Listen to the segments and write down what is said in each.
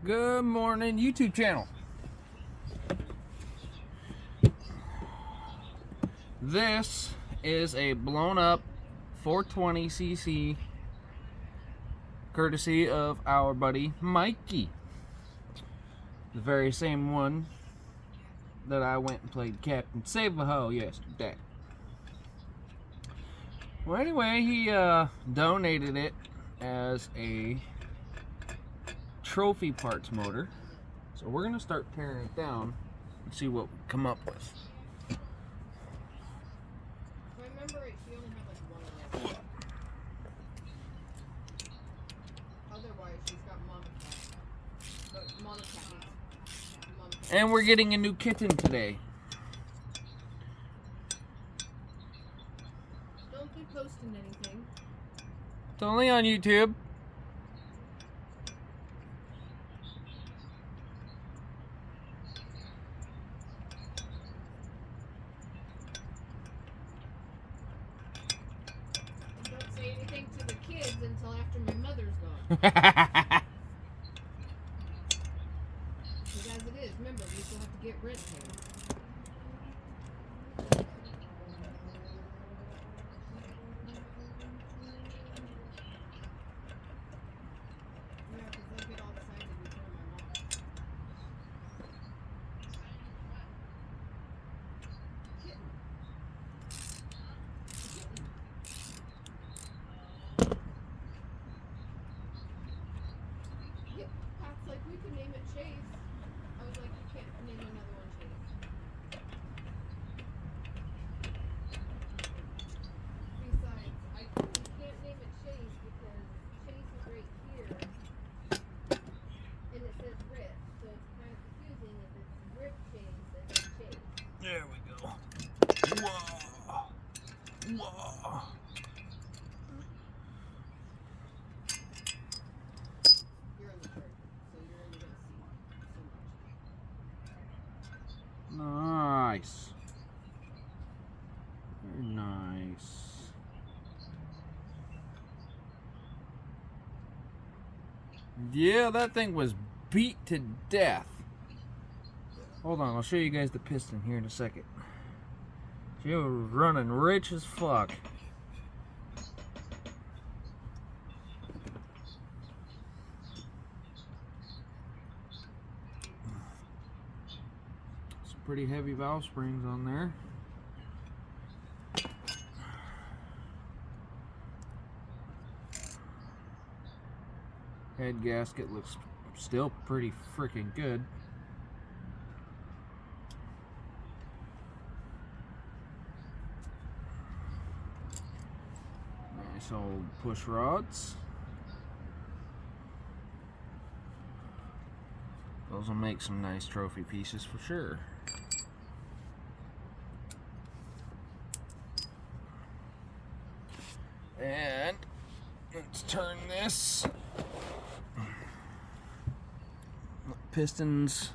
Good morning, YouTube channel. This is a blown up 420cc courtesy of our buddy Mikey. The very same one that I went and played Captain Save-A-Ho yesterday. Well, anyway, he donated it as a trophy parts motor. So we're going to start tearing it down and see what we come up with. If I remember right, she only had like one of them. Otherwise, she's got monocat. But monocat. And we're getting a new kitten today. Don't be posting anything. It's only on YouTube. And don't say anything to the kids until after my mother's gone. Because as it is, remember, we still have to get rent paid. Yeah, because they'll get all excited in front of my mom. Kitten. Yep, Pat's like, we could name it Chase. I was like, you can't name another one Chase. Besides, I can't name it Chase because Chase is right here. And it says Rip, so it's kind of confusing if it's Rip Chase and then Chase. There we go. Whoa. Whoa. You're in the church, so you're only going to see so much. Nice. Very nice. Yeah, that thing was beat to death. Hold on, I'll show you guys the piston here in a second. She was running rich as fuck. Some pretty heavy valve springs on there. Head gasket looks still pretty freaking good. Nice old push rods. Those will make some nice trophy pieces for sure. And let's turn this. Pistons,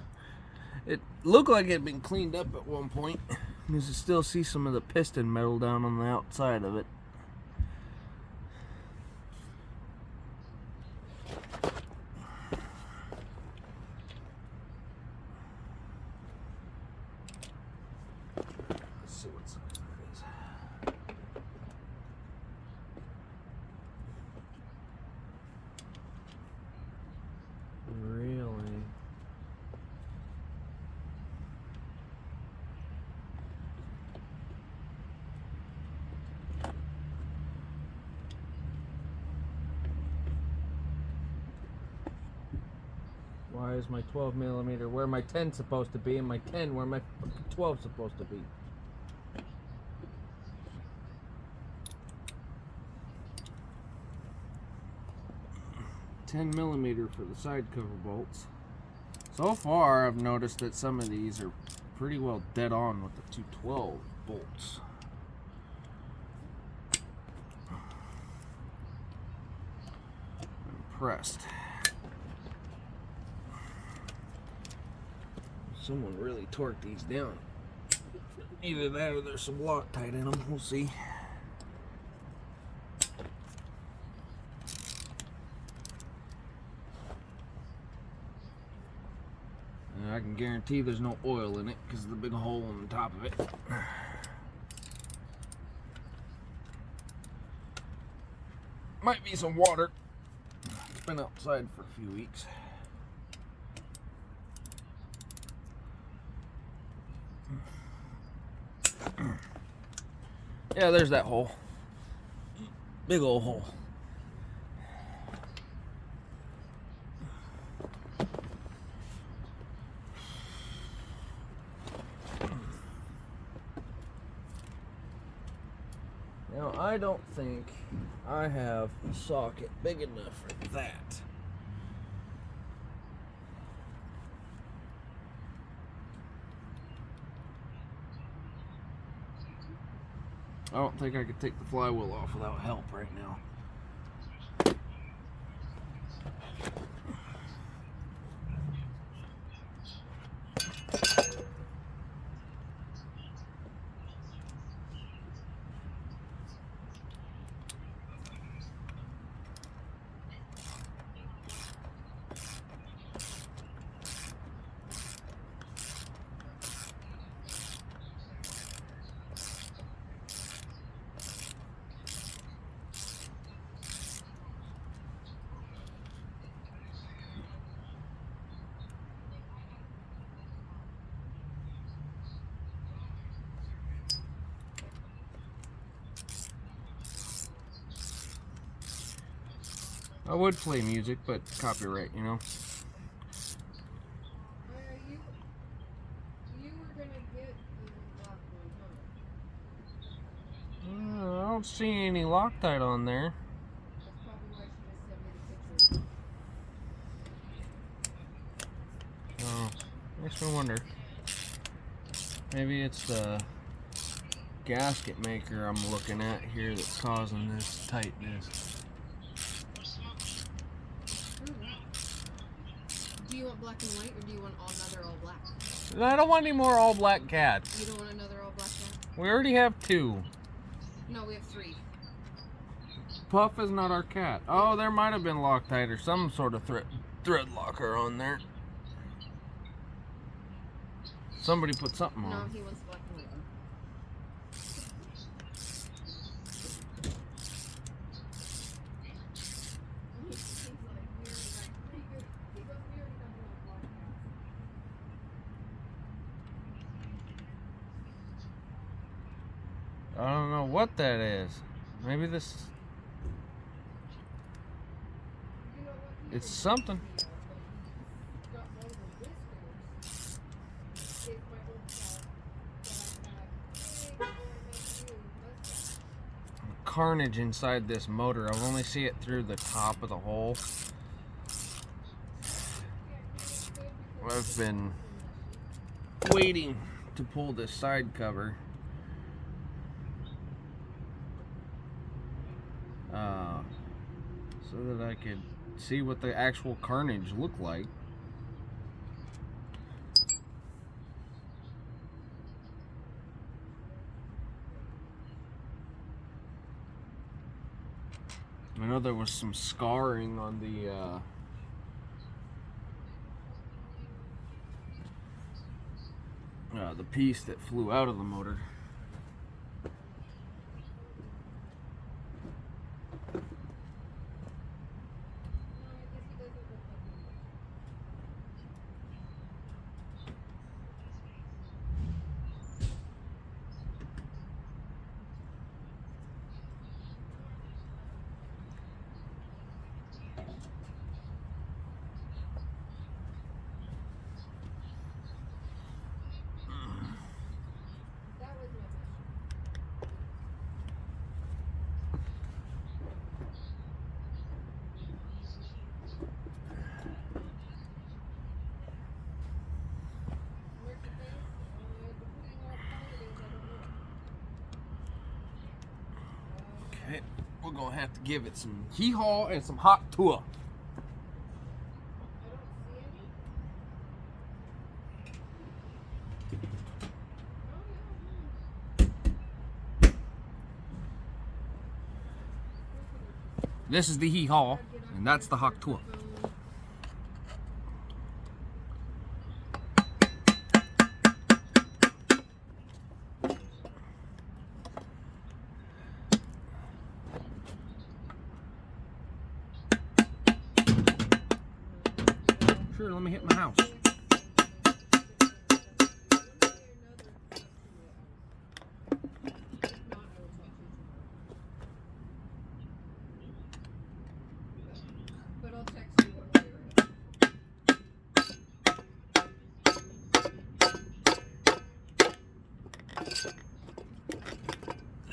it looked like it had been cleaned up at one point. You can still see some of the piston metal down on the outside of it. Let's see what size it is. Really? Why is my 12 millimeter where my 10 supposed to be and my 10 where my 12 supposed to be? $10mm for the side cover bolts. So far I've noticed that some of these are pretty well dead on with the 212 bolts. I'm impressed. Someone really torqued these down. Either that or there's some Loctite in them. We'll see. I can guarantee there's no oil in it because of the big hole on the top of it. Might be some water. It's been outside for a few weeks. Yeah, there's that hole. Big old hole. Now, I don't think I have a socket big enough for that. I don't think I could take the flywheel off without help right now. I would play music, but copyright, you know. You were gonna get the lock one, huh? I don't see any Loctite on there. That's probably why she just sent me the picture. Oh, makes me wonder. Maybe it's the gasket maker I'm looking at here that's causing this tightness. Do you want black and white, or do you want another all black? I don't want any more all black cats. You don't want another all black cat? We already have 2. No, we have 3. Puff is not our cat. Oh, there might have been Loctite or some sort of thread locker on there. Somebody put something on. No, he wants black and white. I don't know what that is. Maybe this... It's something. Carnage inside this motor. I only see it through the top of the hole. I've been waiting to pull this side cover so that I could see what the actual carnage looked like. I know there was some scarring on the piece that flew out of the motor. Okay, we're gonna have to give it some hee-haw and some hot tour. This is the hee-haw, and that's the hot tour. Sure, let me hit my house. But I'll text you when we're ready.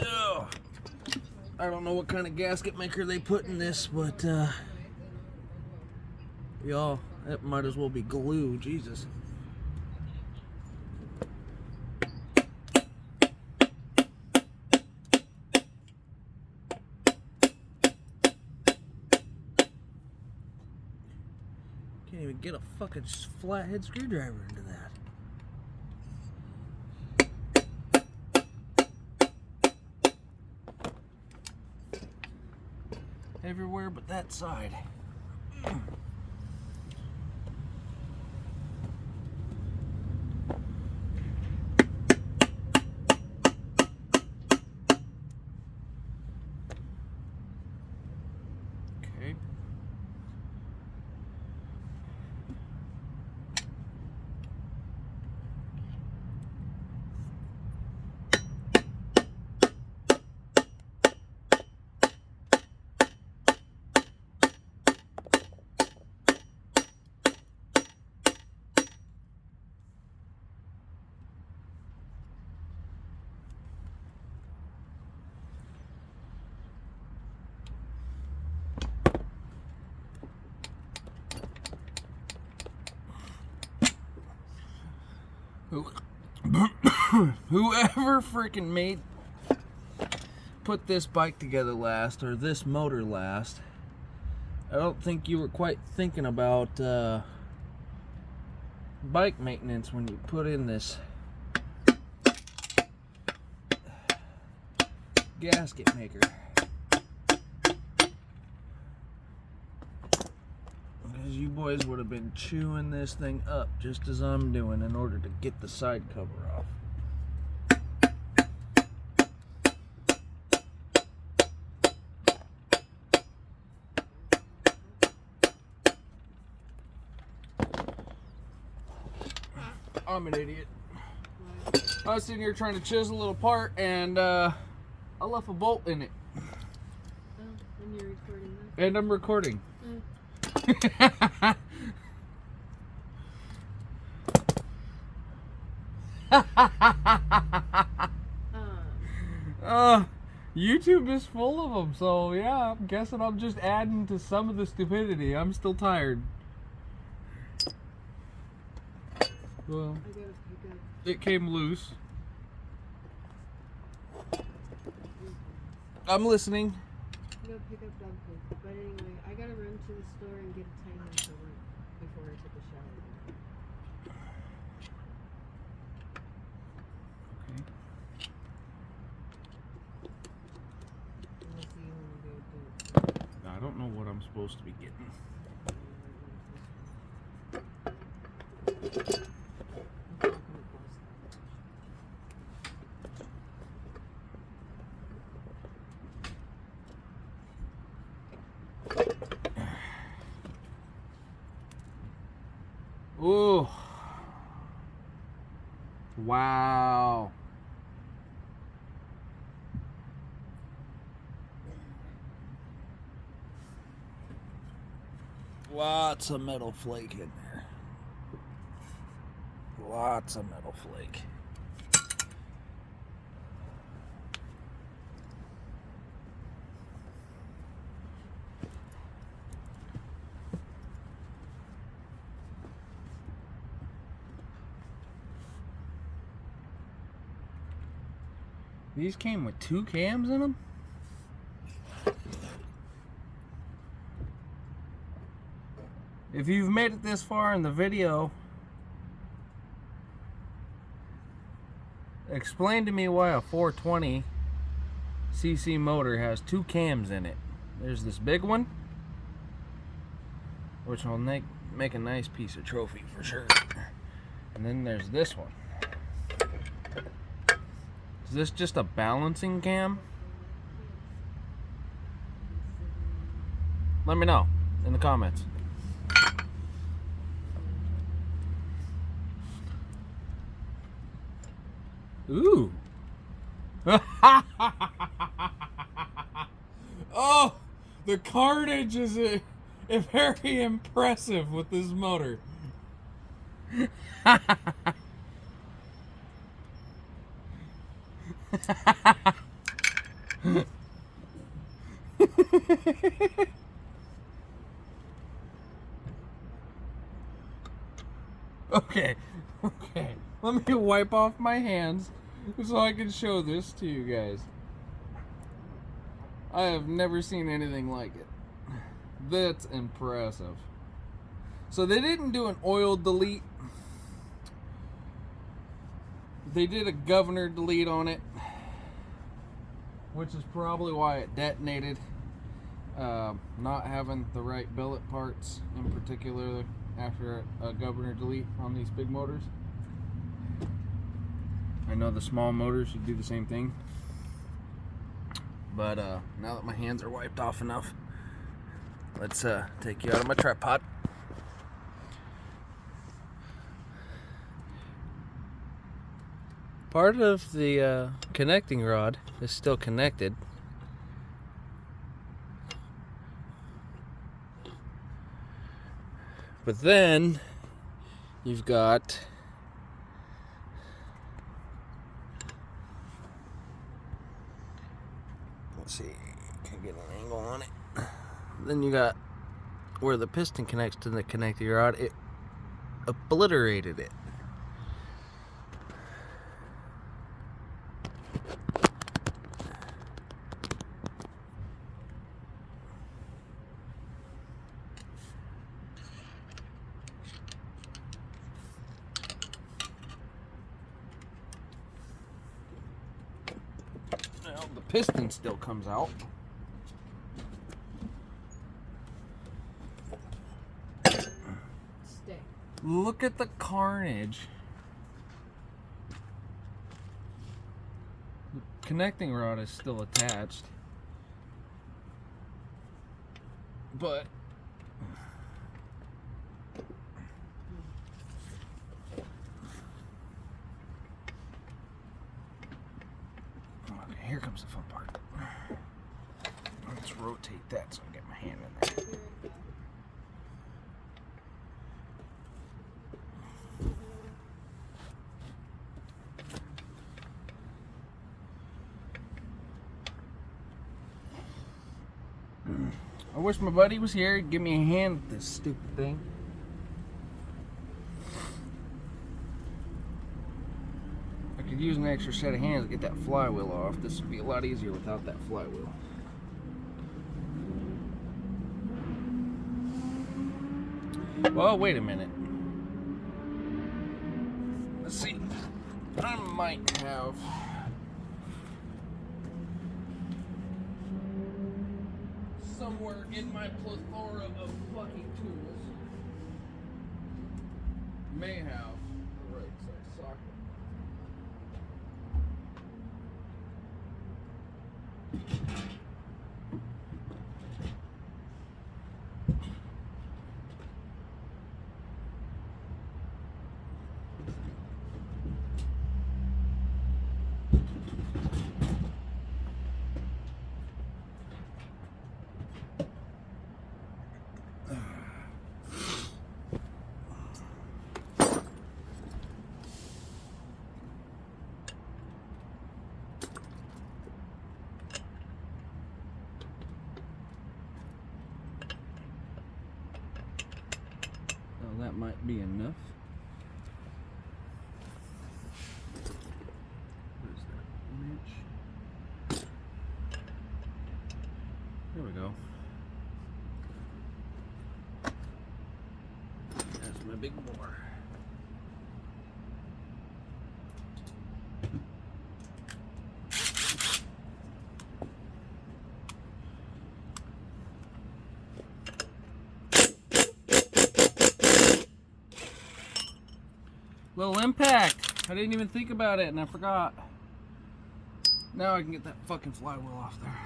Ugh. I don't know what kind of gasket maker they put in this, but y'all, that might as well be glue. Jesus. Can't even get a fucking flathead screwdriver into that. Everywhere but that side. Okay. Whoever freaking put this bike together last, or this motor last, I don't think you were quite thinking about bike maintenance when you put in this gasket maker. Because you boys would have been chewing this thing up just as I'm doing in order to get the side cover off. I'm an idiot. I was sitting here trying to chisel it apart, and I left a bolt in it. Oh, and you're recording this? And I'm recording. YouTube is full of them, so yeah, I'm guessing I'm just adding to some of the stupidity. I'm still tired. Well, I gotta pick up. it came loose. I'm listening. I gotta pick up dog food. But anyway, I gotta run to the store and get a timer for work before I take a shower. Okay. Unless you wanna go do it. I don't know what I'm supposed to be getting. Ooh. Wow. Lots of metal flake in there. Lots of metal flake. These came with 2 cams in them? If you've made it this far in the video, explain to me why a 420cc motor has 2 cams in it. There's this big one, which will make a nice piece of trophy for sure. And then there's this one. Is this just a balancing cam? Let me know in the comments. Ooh. Oh, the carnage is very impressive with this motor. Okay. Let me wipe off my hands so I can show this to you guys. I have never seen anything like it. That's impressive. So they didn't do an oil delete. They did a governor delete on it, which is probably why it detonated. Not having the right billet parts in particular after a governor delete on these big motors. I know the small motors should do the same thing. But now that my hands are wiped off enough, let's take you out of my tripod. Part of the connecting rod is still connected. But then you've got let's see, can get an angle on it. Then you got where the piston connects to the connecting rod, it obliterated it. Well, the piston still comes out. Stay. Look at the carnage. The connecting rod is still attached. But okay, here comes the fun part. Let's rotate that so I get my hand in there. I wish my buddy was here to give me a hand with this stupid thing. I could use an extra set of hands to get that flywheel off. This would be a lot easier without that flywheel. Well, wait a minute. Let's see. I might have somewhere in my plethora of fucking tools, may have the right size socket. That might be enough. What is that? 1 inch? There we go. That's my big bore. Little impact. I didn't even think about it and I forgot. Now I can get that fucking flywheel off there.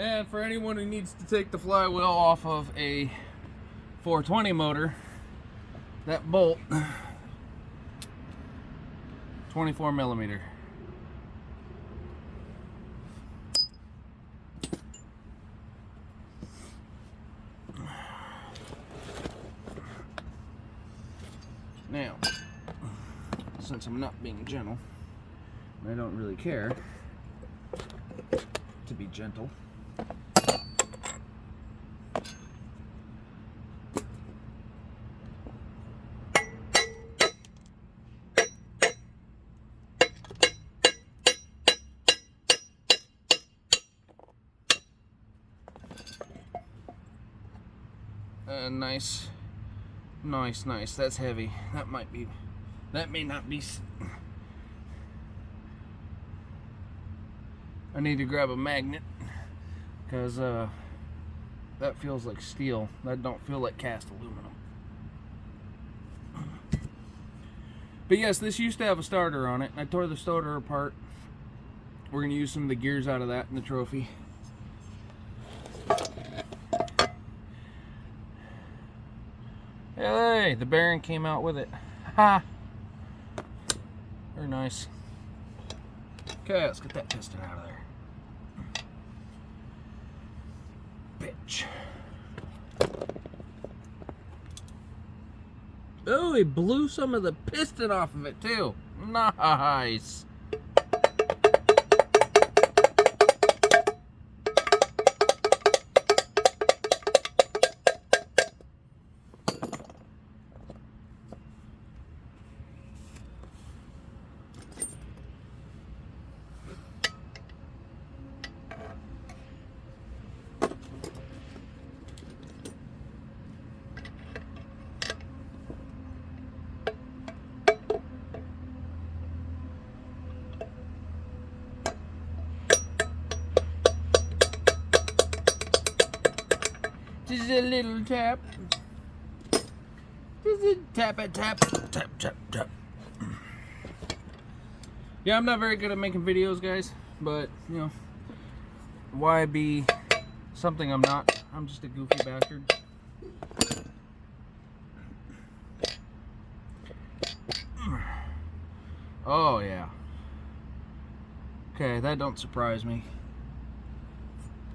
And for anyone who needs to take the flywheel off of a 420 motor, that bolt, 24 millimeter. Now, since I'm not being gentle, and I don't really care to be gentle, nice. That's heavy. That may not be. I need to grab a magnet because that feels like steel. That don't feel like cast aluminum. But yes, this used to have a starter on it. I tore the starter apart. We're going to use some of the gears out of that in the trophy. Hey, the bearing came out with it. Ha! Very nice. Okay, let's get that piston out of there. Bitch. Oh, he blew some of the piston off of it too. Nice. Just a little tap. Just a tap, tap. Yeah, I'm not very good at making videos, guys, but, you know, why be something I'm not? I'm just a goofy bastard. Oh, yeah. Okay, that don't surprise me.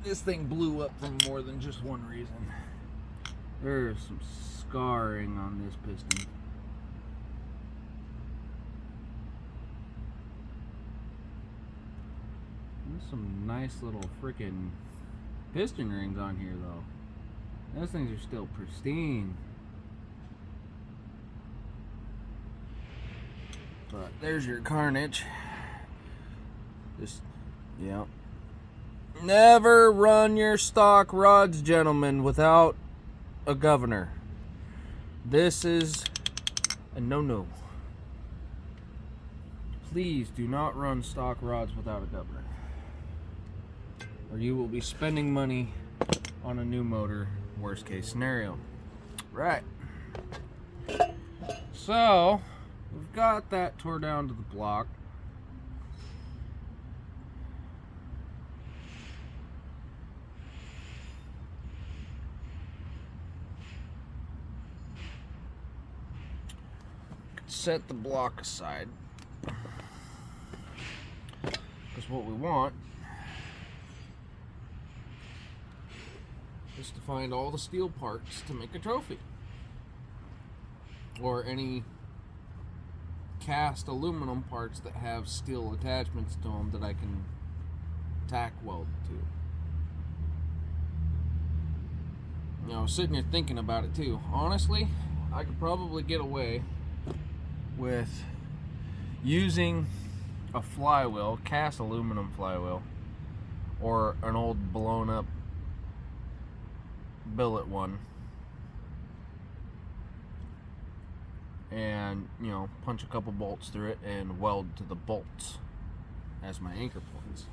This thing blew up for more than just one reason. There's some scarring on this piston. There's some nice little freaking piston rings on here, though. Those things are still pristine. But there's your carnage. Just, yeah. Never run your stock rods, gentlemen, without a governor. This is a no-no. Please do not run stock rods without a governor, or you will be spending money on a new motor, worst case scenario. Right. So, we've got that tore down to the block. Set the block aside, because what we want is to find all the steel parts to make a trophy, or any cast aluminum parts that have steel attachments to them that I can tack weld to. You know, I was sitting here thinking about it too. Honestly, I could probably get away with using a flywheel, cast aluminum flywheel, or an old blown up billet one, and, you know, punch a couple bolts through it and weld to the bolts as my anchor points.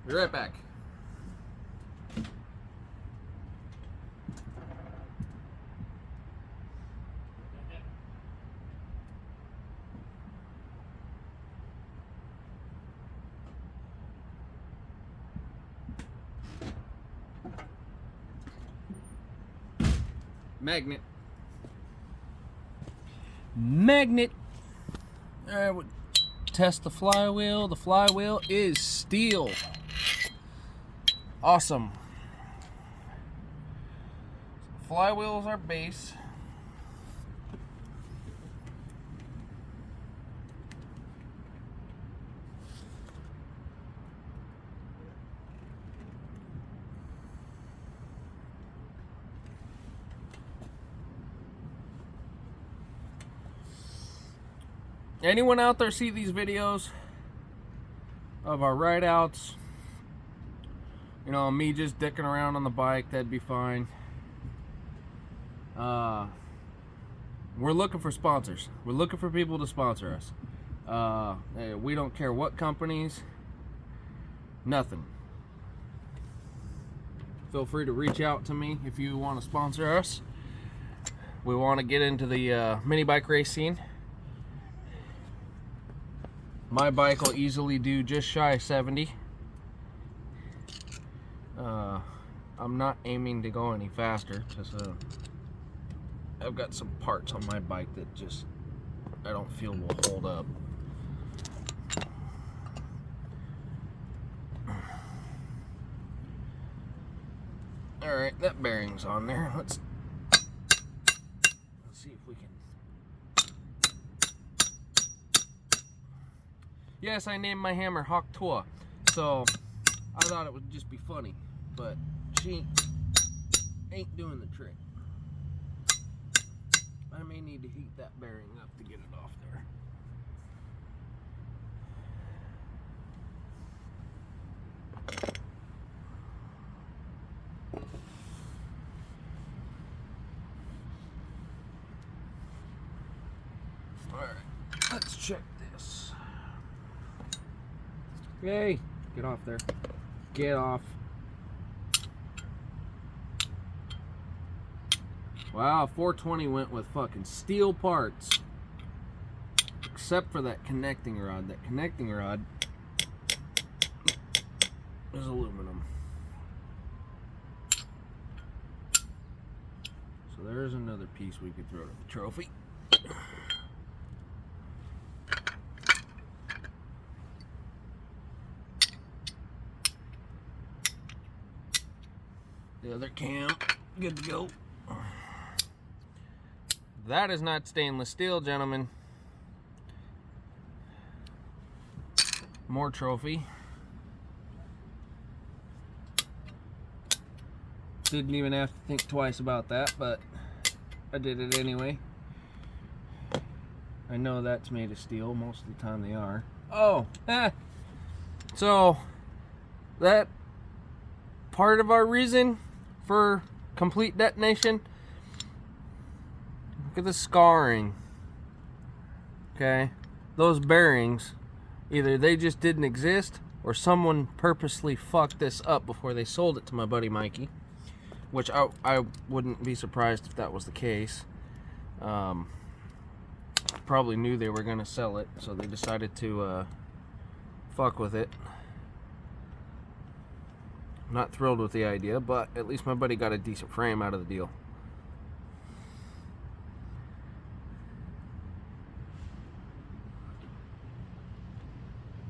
Be right back. Magnet. Magnet. Alright, we'll test the flywheel. The flywheel is steel. Awesome. Flywheel is our base. Anyone out there see these videos of our ride outs? You know, me just dicking around on the bike, that'd be fine. We're looking for sponsors. We're looking for people to sponsor us. We don't care what companies, nothing. Feel free to reach out to me if you want to sponsor us. We want to get into the mini bike race scene. My bike will easily do just shy of 70. I'm not aiming to go any faster because I've got some parts on my bike that just I don't feel will hold up. All right, that bearing's on there. Let's see if we can. Yes, I named my hammer Hawk Tua, so I thought it would just be funny, but she ain't doing the trick. I may need to heat that bearing up to get it off there. Alright, let's check this. Yay! Get off there. Get off. Wow, 420 went with fucking steel parts. Except for that connecting rod. That connecting rod is aluminum. So there's another piece we could throw to the trophy. The other cam, good to go. That is not stainless steel, gentlemen. More trophy. Didn't even have to think twice about that, but I did it anyway. I know that's made of steel. Most of the time they are. Oh, so that part of our reason for complete detonation. Look at the scarring. Okay, those bearings, either they just didn't exist or someone purposely fucked this up before they sold it to my buddy Mikey, which I wouldn't be surprised if that was the case. Probably knew they were gonna sell it, so they decided to fuck with it. Not thrilled with the idea, but at least my buddy got a decent frame out of the deal.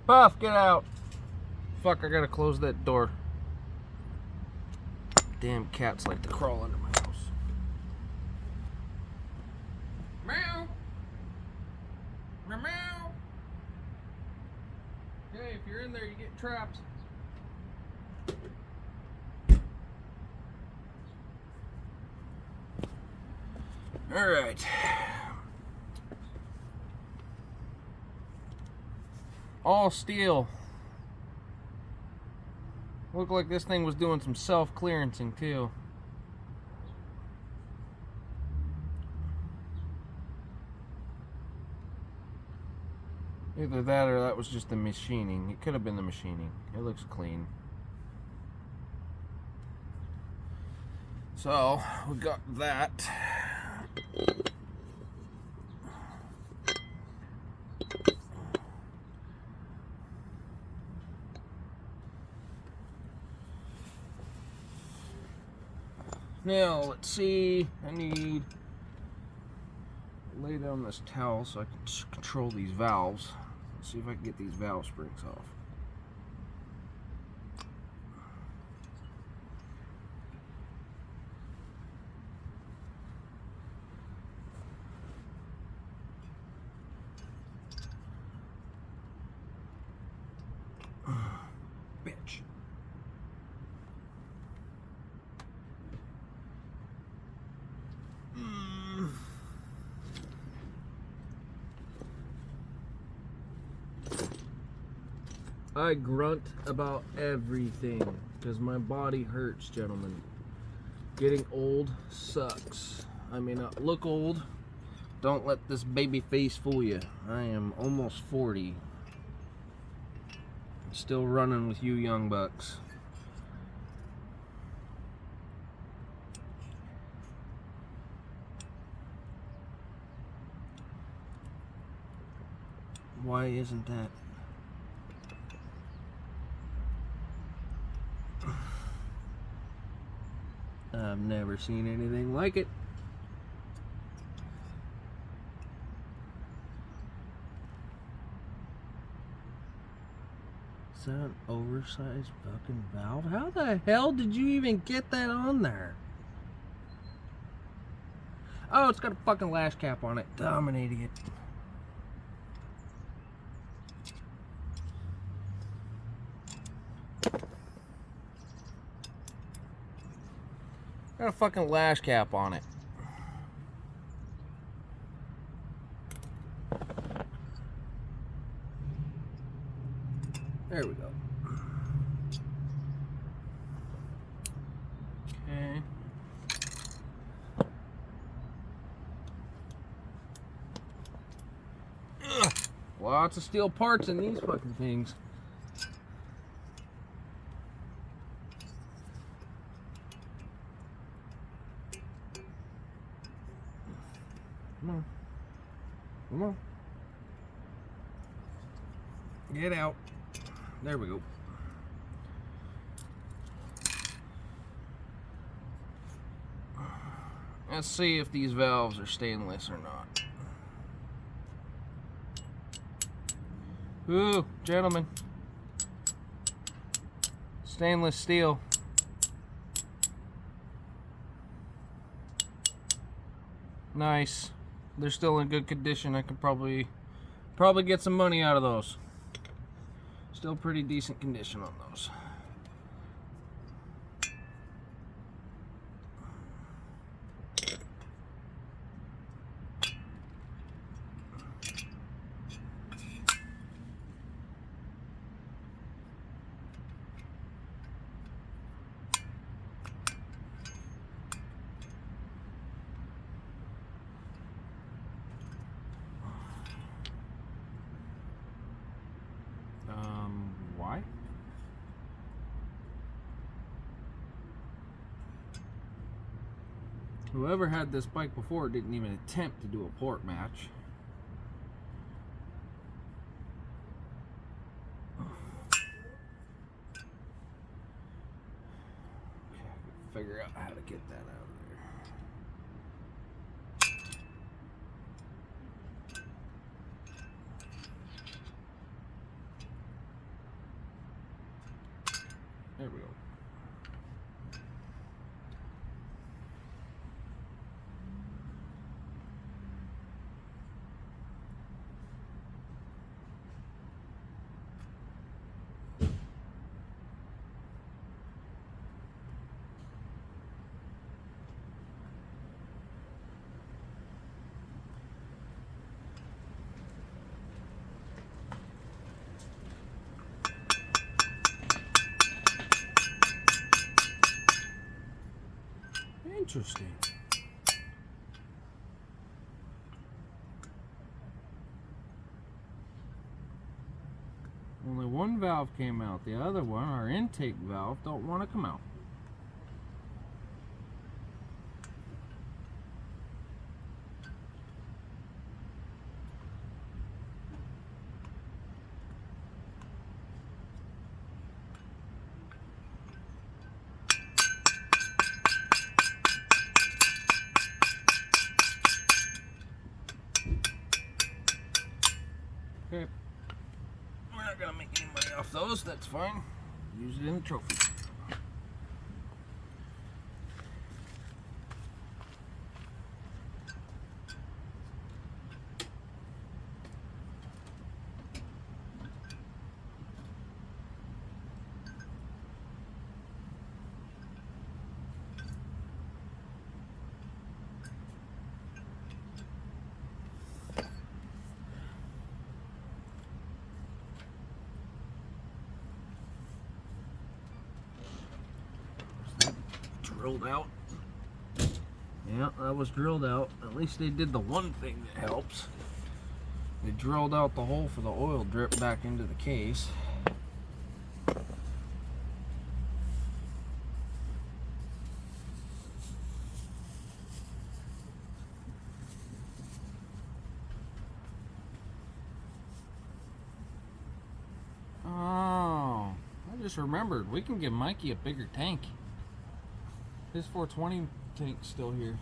Puff, get out! Fuck, I gotta close that door. Damn cats like to crawl under my house. Meow! Meow! Meow! Hey, if you're in there, you get trapped. All right. All steel. Looked like this thing was doing some self-clearancing too. Either that or that was just the machining. It could have been the machining. It looks clean. So, we got that. Now, let's see. I need to lay down this towel so I can control these valves. Let's see if I can get these valve springs off. Bitch. I grunt about everything because my body hurts, gentlemen. Getting old sucks. I may not look old. Don't let this baby face fool you. I am almost 40. Still running with you young bucks. Why isn't that? I've never seen anything like it. Is that an oversized fucking valve? How the hell did you even get that on there? Oh, it's got a fucking lash cap on it. Dumb an idiot. Got a fucking lash cap on it. There we go. Okay. Ugh. Lots of steel parts in these fucking things. Come on. Come on. Get out. There we go. Let's see if these valves are stainless or not. Ooh, gentlemen. Stainless steel. Nice. They're still in good condition. I could probably get some money out of those. Still pretty decent condition on those. Why? Whoever had this bike before didn't even attempt to do a port match. Okay, I can figure out how to get that out of there. There we go. Interesting. Only one valve came out. The other one, our intake valve, don't want to come out. money off those, that's fine. Use it in the trophy. Drilled out. Yeah, that was drilled out. At least they did the one thing that helps. They drilled out the hole for the oil drip back into the case. Oh, I just remembered. We can give Mikey a bigger tank. His 420 tank's still here.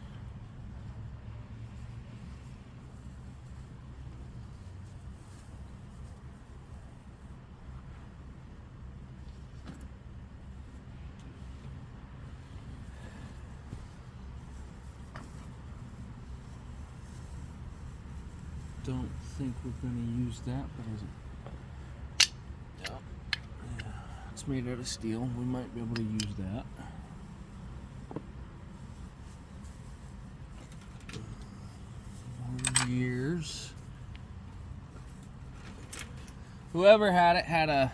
Don't think we're gonna use that, but is it? Yeah. It's made out of steel. We might be able to use that. Years. Whoever had it had a,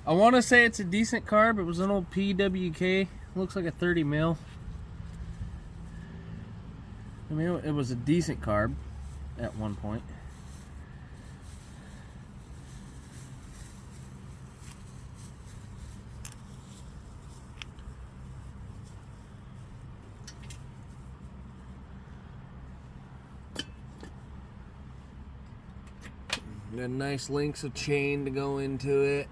I want to say it's a decent carb. It was an old PWK. Looks like a 30 mil. I mean, it was a decent carb at one point. Got nice links of chain to go into it.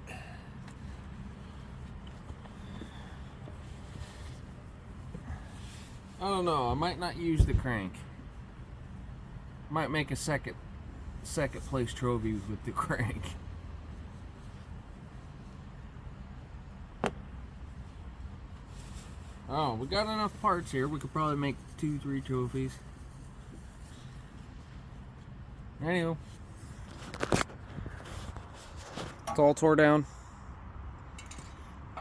I don't know, I might not use the crank. Might make a second place trophy with the crank. Oh, we got enough parts here. We could probably make 2-3 trophies. Anyway. It's all tore down.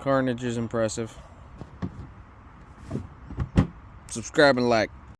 Carnage is impressive. Subscribe and like.